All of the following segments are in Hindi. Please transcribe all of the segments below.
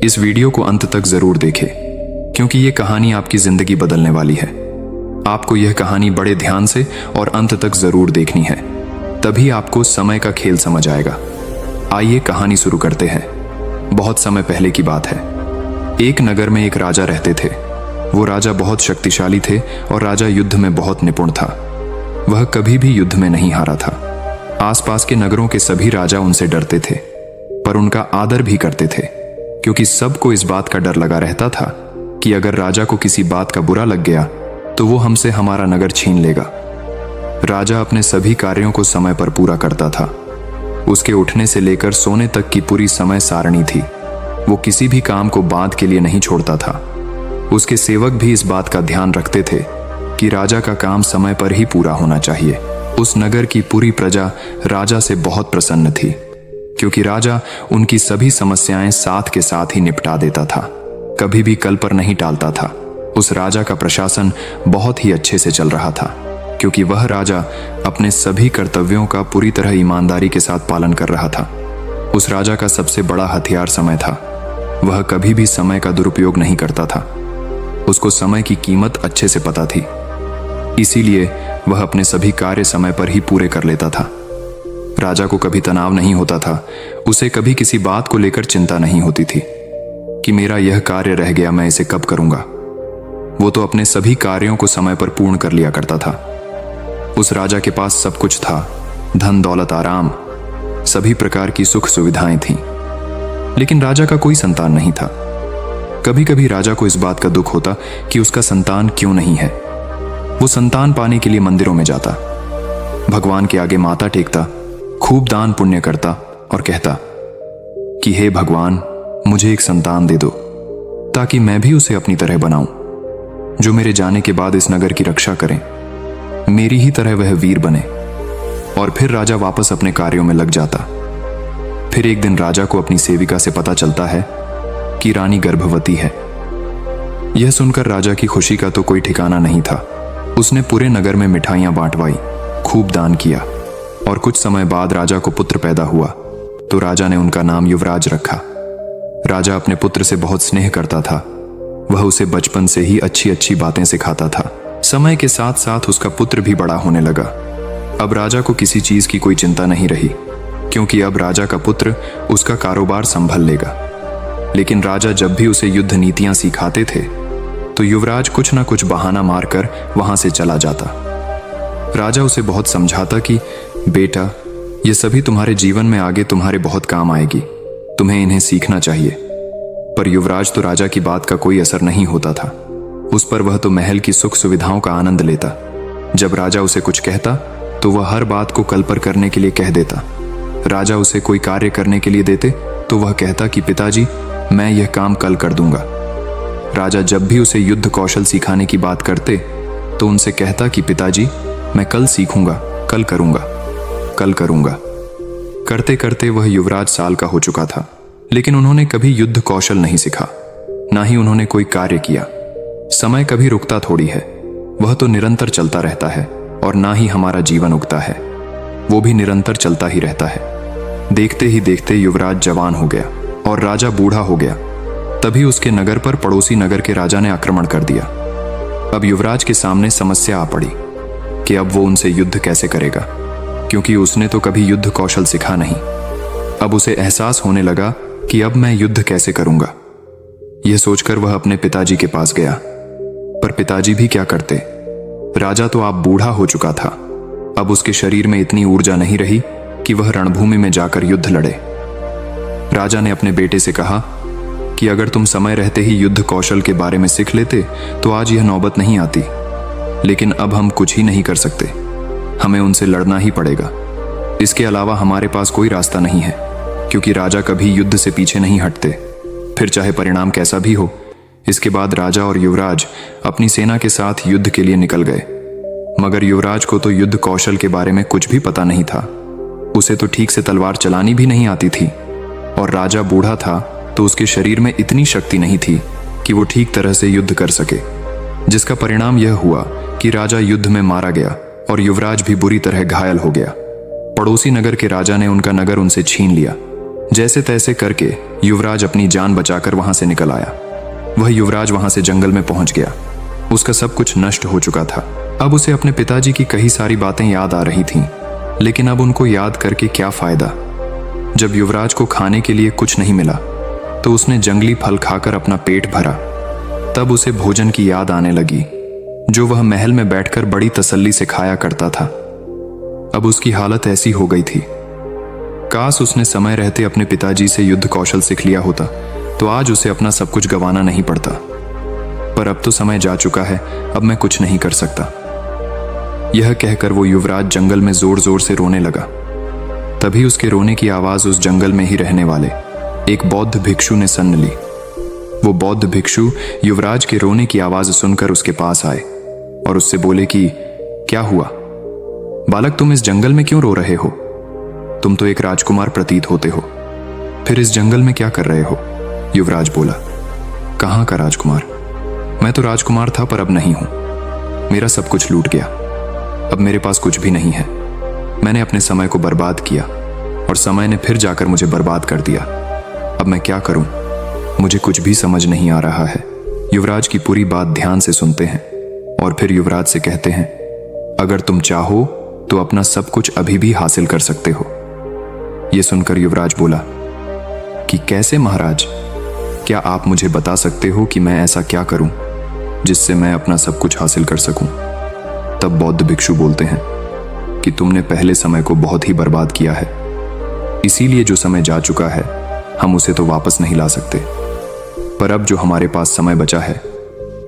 इस वीडियो को अंत तक जरूर देखें, क्योंकि ये कहानी आपकी जिंदगी बदलने वाली है। आपको यह कहानी बड़े ध्यान से और अंत तक जरूर देखनी है, तभी आपको समय का खेल समझ आएगा। आइए कहानी शुरू करते हैं। बहुत समय पहले की बात है। एक नगर में एक राजा रहते थे। वो राजा बहुत शक्तिशाली थे और राजा युद्ध में बहुत निपुण था। वह कभी भी युद्ध में नहीं हारा था। आसपास के नगरों के सभी राजा उनसे डरते थे, पर उनका आदर भी करते थे, क्योंकि सबको इस बात का डर लगा रहता था कि अगर राजा को किसी बात का बुरा लग गया तो वो हमसे हमारा नगर छीन लेगा। राजा अपने सभी कार्यों को समय पर पूरा करता था। उसके उठने से लेकर सोने तक की पूरी समय सारणी थी। वो किसी भी काम को बाद के लिए नहीं छोड़ता था। उसके सेवक भी इस बात का ध्यान रखते थे कि राजा का काम समय पर ही पूरा होना चाहिए। उस नगर की पूरी प्रजा राजा से बहुत प्रसन्न थी, क्योंकि राजा उनकी सभी समस्याएं साथ के साथ ही निपटा देता था, कभी भी कल पर नहीं टालता था। उस राजा का प्रशासन बहुत ही अच्छे से चल रहा था, क्योंकि वह राजा अपने सभी कर्तव्यों का पूरी तरह ईमानदारी के साथ पालन कर रहा था। उस राजा का सबसे बड़ा हथियार समय था। वह कभी भी समय का दुरुपयोग नहीं करता था। उसको समय की कीमत अच्छे से पता थी, इसीलिए वह अपने सभी कार्य समय पर ही पूरे कर लेता था। राजा को कभी तनाव नहीं होता था। उसे कभी किसी बात को लेकर चिंता नहीं होती थी कि मेरा यह कार्य रह गया, मैं इसे कब करूंगा। वो तो अपने सभी कार्यों को समय पर पूर्ण कर लिया करता था। उस राजा के पास सब कुछ था, धन दौलत आराम, सभी प्रकार की सुख सुविधाएं थीं। लेकिन राजा का कोई संतान नहीं था। कभी कभी राजा को इस बात का दुख होता कि उसका संतान क्यों नहीं है। वो संतान पाने के लिए मंदिरों में जाता, भगवान के आगे माथा टेकता, खूब दान पुण्य करता और कहता कि हे भगवान, मुझे एक संतान दे दो, ताकि मैं भी उसे अपनी तरह बनाऊं, जो मेरे जाने के बाद इस नगर की रक्षा करें, मेरी ही तरह वह वीर बने। और फिर राजा वापस अपने कार्यों में लग जाता। फिर एक दिन राजा को अपनी सेविका से पता चलता है कि रानी गर्भवती है। यह सुनकर राजा की खुशी का तो कोई ठिकाना नहीं था। उसने पूरे नगर में मिठाइयां बांटवाई, खूब दान किया, और कुछ समय बाद राजा को पुत्र पैदा हुआ, तो राजा ने उनका नाम युवराज रखा। राजा अपने पुत्र से बहुत स्नेह करता था। वह उसे बचपन से ही अच्छी अच्छी बातें सिखाता था। समय के साथ साथ उसका पुत्र भी बड़ा होने लगा। अब राजा को किसी चीज की कोई चिंता नहीं रही, क्योंकि अब राजा का पुत्र उसका कारोबार संभाल लेगा। लेकिन राजा जब भी उसे युद्ध नीतियां सिखाते थे, तो युवराज कुछ ना कुछ बहाना मारकर वहां से चला जाता। राजा उसे बहुत समझाता कि बेटा, ये सभी तुम्हारे जीवन में आगे तुम्हारे बहुत काम आएगी, तुम्हें इन्हें सीखना चाहिए। पर युवराज तो राजा की बात का कोई असर नहीं होता था। उस पर वह तो महल की सुख सुविधाओं का आनंद लेता। जब राजा उसे कुछ कहता तो वह हर बात को कल पर करने के लिए कह देता। राजा उसे कोई कार्य करने के लिए देते तो वह कहता कि पिताजी, मैं यह काम कल कर दूंगा। राजा जब भी उसे युद्ध कौशल सिखाने की बात करते तो उनसे कहता कि पिताजी, मैं कल सीखूंगा, कल करूंगा, कल करूंगा। करते करते वह युवराज साल का हो चुका था, लेकिन उन्होंने कभी युद्ध कौशल नहीं सीखा, ना ही उन्होंने कोई कार्य किया। समय कभी रुकता थोड़ी है, वह तो निरंतर चलता रहता है, और ना ही हमारा जीवन उगता है, वो भी निरंतर चलता ही रहता है। देखते ही देखते युवराज जवान हो गया और राजा बूढ़ा हो गया। तभी उसके नगर पर पड़ोसी नगर के राजा ने आक्रमण कर दिया। अब युवराज के सामने समस्या आ पड़ी कि अब वो उनसे युद्ध कैसे करेगा, क्योंकि उसने तो कभी युद्ध कौशल सीखा नहीं। अब उसे एहसास होने लगा कि अब मैं युद्ध कैसे करूंगा। यह सोचकर वह अपने पिताजी के पास गया, पर पिताजी भी क्या करते। राजा तो आप बूढ़ा हो चुका था। अब उसके शरीर में इतनी ऊर्जा नहीं रही कि वह रणभूमि में जाकर युद्ध लड़े। राजा ने अपने बेटे से कहा कि अगर तुम समय रहते ही युद्ध कौशल के बारे में सीख लेते तो आज यह नौबत नहीं आती। लेकिन अब हम कुछ ही नहीं कर सकते, हमें उनसे लड़ना ही पड़ेगा। इसके अलावा हमारे पास कोई रास्ता नहीं है, क्योंकि राजा कभी युद्ध से पीछे नहीं हटते, फिर चाहे परिणाम कैसा भी हो। इसके बाद राजा और युवराज अपनी सेना के साथ युद्ध के लिए निकल गए। मगर युवराज को तो युद्ध कौशल के बारे में कुछ भी पता नहीं था। उसे तो ठीक से तलवार चलानी भी नहीं आती थी, और राजा बूढ़ा था तो उसके शरीर में इतनी शक्ति नहीं थी कि वो ठीक तरह से युद्ध कर सके। जिसका परिणाम यह हुआ कि राजा युद्ध में मारा गया और युवराज भी बुरी तरह घायल हो गया। पड़ोसी नगर के राजा ने उनका नगर उनसे छीन लिया, जैसे तैसे करके युवराज अपनी जान बचाकर वहां से निकल आया। वह युवराज वहां से जंगल में पहुंच गया। उसका सब कुछ नष्ट हो चुका था। अब उसे अपने पिताजी की कई सारी बातें याद आ रही थीं, लेकिन अब उनको याद करके क्या फायदा। जब युवराज को खाने के लिए कुछ नहीं मिला तो उसने जंगली फल खाकर अपना पेट भरा। तब उसे भोजन की याद आने लगी जो वह महल में बैठकर बड़ी तसल्ली से खाया करता था। अब उसकी हालत ऐसी हो गई थी, काश उसने समय रहते अपने पिताजी से युद्ध कौशल सीख लिया होता तो आज उसे अपना सब कुछ गंवाना नहीं पड़ता। पर अब तो समय जा चुका है, अब मैं कुछ नहीं कर सकता। यह कहकर वो युवराज जंगल में जोर जोर से रोने लगा। तभी उसके रोने की आवाज उस जंगल में ही रहने वाले एक बौद्ध भिक्षु ने सुन ली। वो बौद्ध भिक्षु युवराज के रोने की आवाज सुनकर उसके पास आए और उससे बोले कि क्या हुआ बालक, तुम इस जंगल में क्यों रो रहे हो? तुम तो एक राजकुमार प्रतीत होते हो, फिर इस जंगल में क्या कर रहे हो? युवराज बोला, कहाँ का राजकुमार? मैं तो राजकुमार था पर अब नहीं हूं। मेरा सब कुछ लूट गया, अब मेरे पास कुछ भी नहीं है। मैंने अपने समय को बर्बाद किया और समय ने फिर जाकर मुझे बर्बाद कर दिया। अब मैं क्या करूं? मुझे कुछ भी समझ नहीं आ रहा है। युवराज की पूरी बात ध्यान से सुनते हैं और फिर युवराज से कहते हैं, अगर तुम चाहो तो अपना सब कुछ अभी भी हासिल कर सकते हो। यह सुनकर युवराज बोला कि कैसे महाराज, क्या आप मुझे बता सकते हो कि मैं ऐसा क्या करूं जिससे मैं अपना सब कुछ हासिल कर सकूं? तब बौद्ध भिक्षु बोलते हैं कि तुमने पहले समय को बहुत ही बर्बाद किया है, इसीलिए जो समय जा चुका है हम उसे तो वापस नहीं ला सकते। पर अब जो हमारे पास समय बचा है,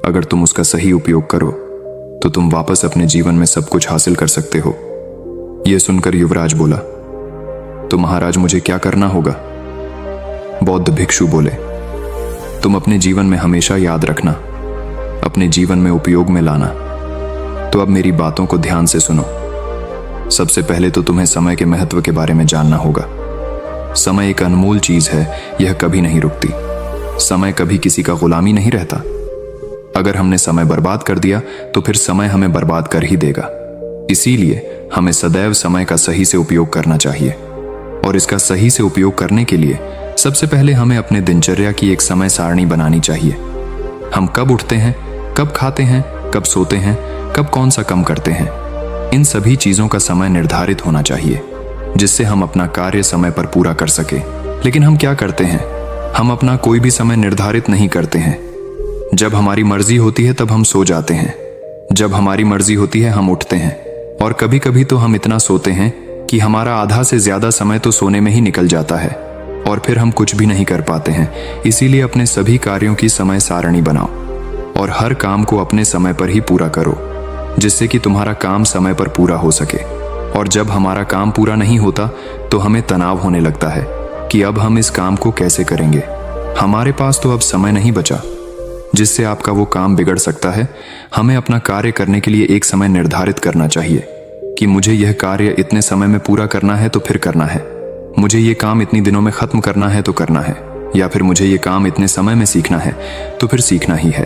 अगर तुम उसका सही उपयोग करो तो तुम वापस अपने जीवन में सब कुछ हासिल कर सकते हो। यह सुनकर युवराज बोला, तो महाराज मुझे क्या करना होगा? बौद्ध भिक्षु बोले, तुम अपने जीवन में हमेशा याद रखना, अपने जीवन में उपयोग में लाना। तो अब मेरी बातों को ध्यान से सुनो। सबसे पहले तो तुम्हें समय के महत्व के बारे में जानना होगा। समय एक अनमोल चीज है, यह कभी नहीं रुकती। समय कभी किसी का गुलामी नहीं रहता। अगर हमने समय बर्बाद कर दिया तो फिर समय हमें बर्बाद कर ही देगा। इसीलिए हमें सदैव समय का सही से उपयोग करना चाहिए। और इसका सही से उपयोग करने के लिए सबसे पहले हमें अपने दिनचर्या की एक समय सारणी बनानी चाहिए। हम कब उठते हैं, कब खाते हैं, कब सोते हैं, कब कौन सा काम करते हैं, इन सभी चीजों का समय निर्धारित होना चाहिए जिससे हम अपना कार्य समय पर पूरा कर सके। लेकिन हम क्या करते हैं, हम अपना कोई भी समय निर्धारित नहीं करते हैं। जब हमारी मर्जी होती है तब हम सो जाते हैं, जब हमारी मर्जी होती है हम उठते हैं, और कभी कभी तो हम इतना सोते हैं कि हमारा आधा से ज्यादा समय तो सोने में ही निकल जाता है और फिर हम कुछ भी नहीं कर पाते हैं। इसीलिए अपने सभी कार्यों की समय सारणी बनाओ और हर काम को अपने समय पर ही पूरा करो जिससे कि तुम्हारा काम समय पर पूरा हो सके। और जब हमारा काम पूरा नहीं होता तो हमें तनाव होने लगता है कि अब हम इस काम को कैसे करेंगे, हमारे पास तो अब समय नहीं बचा, जिससे आपका वो काम बिगड़ सकता है। हमें अपना कार्य करने के लिए एक समय निर्धारित करना चाहिए कि मुझे यह कार्य इतने समय में पूरा करना है तो फिर करना है, मुझे ये काम इतनी दिनों में खत्म करना है तो करना है, या फिर मुझे ये काम इतने समय में सीखना है तो फिर सीखना ही है।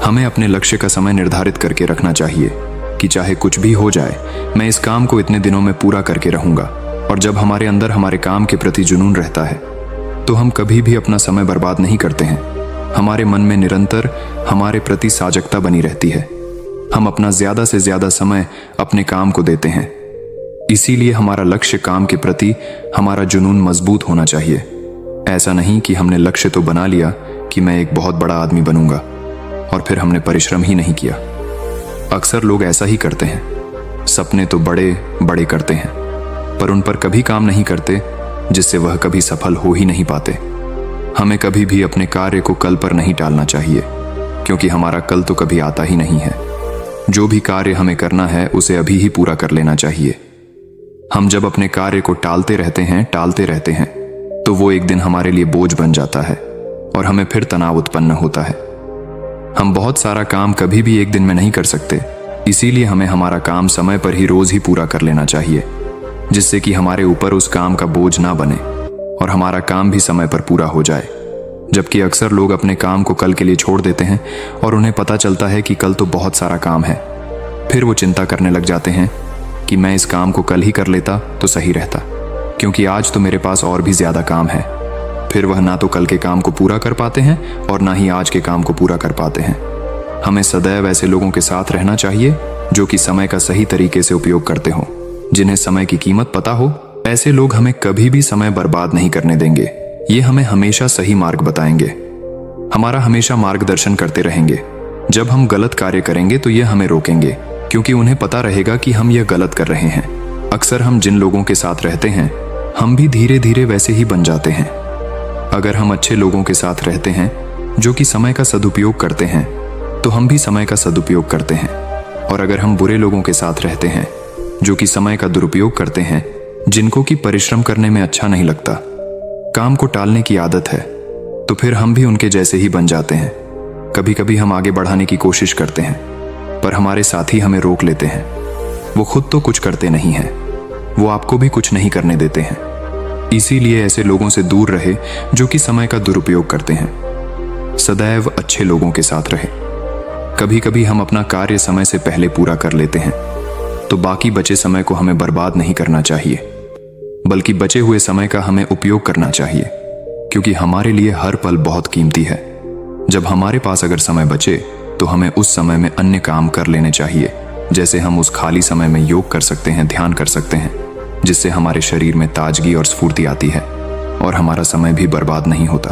हमें अपने लक्ष्य का समय निर्धारित करके रखना चाहिए कि चाहे कुछ भी हो जाए, मैं इस काम को इतने दिनों में पूरा करके रहूंगा। और जब हमारे अंदर हमारे काम के प्रति जुनून रहता है तो हम कभी भी अपना समय बर्बाद नहीं करते हैं। हमारे मन में निरंतर हमारे प्रति साजगता बनी रहती है। हम अपना ज्यादा से ज्यादा समय अपने काम को देते हैं। इसीलिए हमारा लक्ष्य काम के प्रति हमारा जुनून मजबूत होना चाहिए। ऐसा नहीं कि हमने लक्ष्य तो बना लिया कि मैं एक बहुत बड़ा आदमी बनूंगा और फिर हमने परिश्रम ही नहीं किया। अक्सर लोग ऐसा ही करते हैं, सपने तो बड़े बड़े करते हैं पर उन पर कभी काम नहीं करते, जिससे वह कभी सफल हो ही नहीं पाते। हमें कभी भी अपने कार्य को कल पर नहीं टालना चाहिए, क्योंकि हमारा कल तो कभी आता ही नहीं है। जो भी कार्य हमें करना है उसे अभी ही पूरा कर लेना चाहिए। हम जब अपने कार्य को टालते रहते हैं तो वो एक दिन हमारे लिए बोझ बन जाता है और हमें फिर तनाव उत्पन्न होता है। हम बहुत सारा काम कभी भी एक दिन में नहीं कर सकते, इसीलिए हमें हमारा काम समय पर ही रोज ही पूरा कर लेना चाहिए, जिससे कि हमारे ऊपर उस काम का बोझ ना बने और हमारा काम भी समय पर पूरा हो जाए। जबकि अक्सर लोग अपने काम को कल के लिए छोड़ देते हैं और उन्हें पता चलता है कि कल तो बहुत सारा काम है। फिर वो चिंता करने लग जाते हैं कि मैं इस काम को कल ही कर लेता तो सही रहता, क्योंकि आज तो मेरे पास और भी ज्यादा काम है। फिर वह ना तो कल के काम को पूरा कर पाते हैं और ना ही आज के काम को पूरा कर पाते हैं। हमें सदैव ऐसे लोगों के साथ रहना चाहिए जो कि समय का सही तरीके से उपयोग करते हो, जिन्हें समय की कीमत पता हो। ऐसे लोग हमें कभी भी समय बर्बाद नहीं करने देंगे। ये हमें हमेशा सही मार्ग बताएंगे, हमारा हमेशा मार्गदर्शन करते रहेंगे। जब हम गलत कार्य करेंगे तो ये हमें रोकेंगे, क्योंकि उन्हें पता रहेगा कि हम यह गलत कर रहे हैं। अक्सर हम जिन लोगों के साथ रहते हैं, हम भी धीरे धीरे वैसे ही बन जाते हैं। अगर हम अच्छे लोगों के साथ रहते हैं जो कि समय का सदुपयोग करते हैं, तो हम भी समय का सदुपयोग करते हैं। और अगर हम बुरे लोगों के साथ रहते हैं जो कि समय का दुरुपयोग करते हैं, जिनको कि परिश्रम करने में अच्छा नहीं लगता, काम को टालने की आदत है, तो फिर हम भी उनके जैसे ही बन जाते हैं। कभी कभी हम आगे बढ़ाने की कोशिश करते हैं, पर हमारे साथी हमें रोक लेते हैं। वो खुद तो कुछ करते नहीं हैं, वो आपको भी कुछ नहीं करने देते हैं। इसीलिए ऐसे लोगों से दूर रहे जो कि समय का दुरुपयोग करते हैं। सदैव अच्छे लोगों के साथ रहे। कभी कभी हम अपना कार्य समय से पहले पूरा कर लेते हैं, तो बाकी बचे समय को हमें बर्बाद नहीं करना चाहिए, बल्कि बचे हुए समय का हमें उपयोग करना चाहिए, क्योंकि हमारे लिए हर पल बहुत कीमती है। जब हमारे पास अगर समय बचे तो हमें उस समय में अन्य काम कर लेने चाहिए। जैसे हम उस खाली समय में योग कर सकते हैं, ध्यान कर सकते हैं, जिससे हमारे शरीर में ताजगी और स्फूर्ति आती है और हमारा समय भी बर्बाद नहीं होता।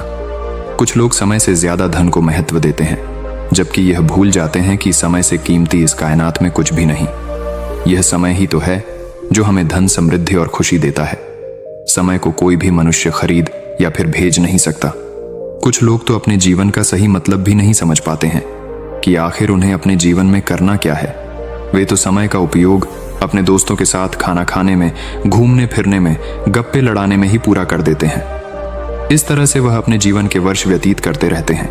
कुछ लोग समय से ज्यादा धन को महत्व देते हैं, जबकि यह भूल जाते हैं कि समय से कीमती इस कायनात में कुछ भी नहीं। यह समय ही तो है जो हमें धन, समृद्धि और खुशी देता है। समय को कोई भी मनुष्य खरीद या फिर भेज नहीं सकता। कुछ लोग तो अपने जीवन का सही मतलब भी नहीं समझ पाते हैं कि आखिर उन्हें अपने जीवन में करना क्या है। वे तो समय का उपयोग अपने दोस्तों के साथ खाना खाने में, घूमने फिरने में, गप्पे लड़ाने में ही पूरा कर देते हैं। इस तरह से वह अपने जीवन के वर्ष व्यतीत करते रहते हैं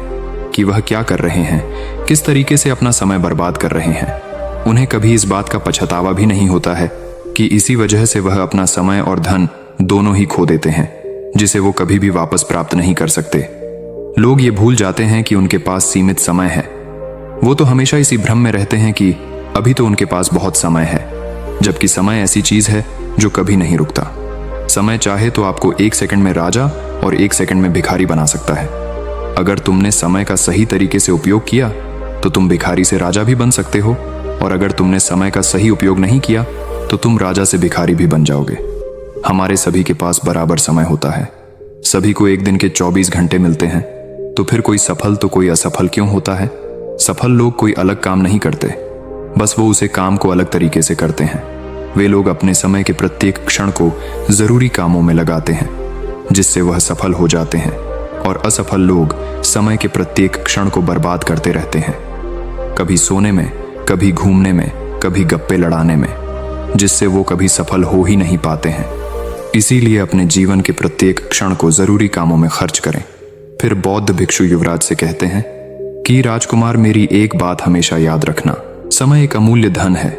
कि वह क्या कर रहे हैं, किस तरीके से अपना समय बर्बाद कर रहे हैं। उन्हें कभी इस बात का पछतावा भी नहीं होता है कि इसी वजह से वह अपना समय और धन दोनों ही खो देते हैं, जिसे वो कभी भी वापस प्राप्त नहीं कर सकते। लोग ये भूल जाते हैं कि उनके पास सीमित समय है। वो तो हमेशा इसी भ्रम में रहते हैं कि अभी तो उनके पास बहुत समय है, जबकि समय ऐसी चीज है जो कभी नहीं रुकता। समय चाहे तो आपको 1 सेकंड में राजा और 1 सेकंड में भिखारी बना सकता है। अगर तुमने समय का सही तरीके से उपयोग किया तो तुम भिखारी से राजा भी बन सकते हो, और अगर तुमने समय का सही उपयोग नहीं किया तो तुम राजा से भिखारी भी बन जाओगे। हमारे सभी के पास बराबर समय होता है। सभी को एक दिन के 24 घंटे मिलते हैं, तो फिर कोई सफल तो कोई असफल क्यों होता है? सफल लोग कोई अलग काम नहीं करते, बस वो उसे काम को अलग तरीके से करते हैं। वे लोग अपने समय के प्रत्येक क्षण को जरूरी कामों में लगाते हैं, जिससे वह सफल हो जाते हैं, और असफल लोग समय के प्रत्येक क्षण को बर्बाद करते रहते हैं, कभी सोने में, कभी घूमने में, कभी गप्पे लड़ाने में, जिससे वो कभी सफल हो ही नहीं पाते हैं। इसीलिए अपने जीवन के प्रत्येक क्षण को जरूरी कामों में खर्च करें। फिर बौद्ध भिक्षु युवराज से कहते हैं कि राजकुमार, मेरी एक बात हमेशा याद रखना, समय एक अमूल्य धन है।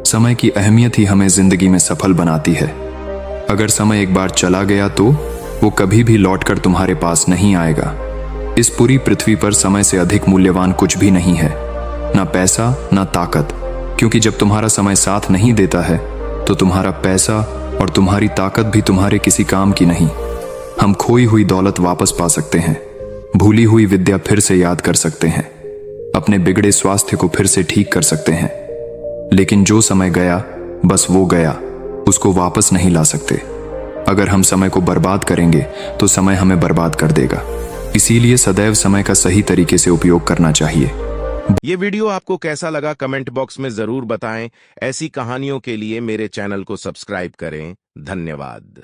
समय की अहमियत ही हमें जिंदगी में सफल बनाती है। अगर समय एक बार चला गया तो वो कभी भी लौटकर तुम्हारे पास नहीं आएगा। इस पूरी पृथ्वी पर समय से अधिक मूल्यवान कुछ भी नहीं है, ना पैसा ना ताकत, क्योंकि जब तुम्हारा समय साथ नहीं देता है तो तुम्हारा पैसा और तुम्हारी ताकत भी तुम्हारे किसी काम की नहीं। हम खोई हुई दौलत वापस पा सकते हैं, भूली हुई विद्या फिर से याद कर सकते हैं, अपने बिगड़े स्वास्थ्य को फिर से ठीक कर सकते हैं, लेकिन जो समय गया बस वो गया, उसको वापस नहीं ला सकते। अगर हम समय को बर्बाद करेंगे तो समय हमें बर्बाद कर देगा। इसीलिए सदैव समय का सही तरीके से उपयोग करना चाहिए। ये वीडियो आपको कैसा लगा कमेंट बॉक्स में जरूर बताएं। ऐसी कहानियों के लिए मेरे चैनल को सब्सक्राइब करें। धन्यवाद।